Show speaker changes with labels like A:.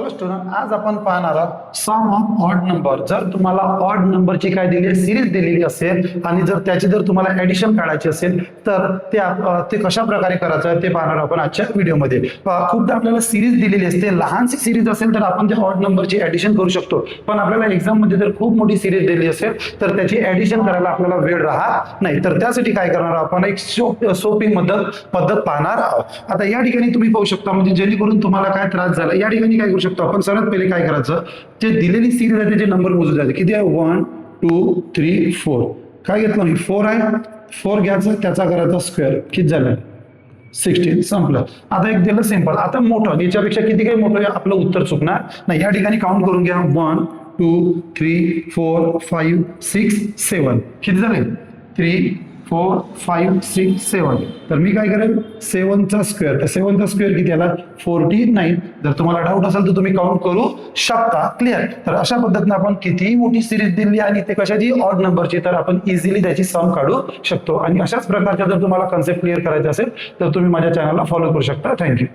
A: बोला स्टुडंट, आज आपण पाहणार आहोत सम ऑफ ऑड नंबर. जर तुम्हाला ऑड नंबरची काय दिली आहे, सिरीज दिलेली असेल आणि जर त्याची जर तुम्हाला ऍडिशन काढायची असेल तर ते कशा प्रकारे करायचं ते पाहणार आपण आजच्या व्हिडिओमध्ये. खूपदा आपल्याला सिरीज दिलेली असते, लहानशी सिरीज असेल तर आपण त्या ऑड नंबरची ऍडिशन करू शकतो. पण आपल्याला एक्झाम मध्ये जर खूप मोठी सिरीज दिली असेल तर त्याची ऍडिशन करायला आपल्याला वेळ राहत नाही. तर त्यासाठी काय करणार आपण, एक सोपी पद्धत पाहणार आहोत. आता या ठिकाणी तुम्ही पाहू शकता, म्हणजे जेणेकरून तुम्हाला काय त्रास झाला, या ठिकाणी काय करू शकतो आपण. सर्वात पहिले काय करायचं, जे दिलेली सिरीज आहे त्याचे नंबर मोजून द्यायचे. किती आहे, 1 2 3 4. काय घेतलं मी, 4 आहे, 4 घ्यायचं, त्याचा करायचा स्क्वेअर. किती झालं, 16. संपलं. आता एक दिलं सिंपल. आता मोठं, याच्यापेक्षा किती काही मोठं आहे आपलं उत्तर चुकणार नाही. या ठिकाणी काउंट करून घ्या, 1 2 3 4 5 6 7. किती झाले, 3 4 5 6 7. तर मी काय करेल, 7चा स्क्वेअर. तर 7चा स्क्वेअर किती आला, 49. जर तुम्हाला डाऊट असेल तर तुम्ही काउंट करू शकता. क्लिअर. तर अशा पद्धतीने आपण कितीही मोठी सिरीज दिली आणि ते कशाची, ऑड नंबरची, तर आपण इझिली त्याची सम काढू शकतो. आणि अशाच प्रकारच्या जर तुम्हाला कन्सेप्ट क्लिअर करायचे असेल तर तुम्ही माझ्या चॅनलला फॉलो करू शकता. थँक्यू.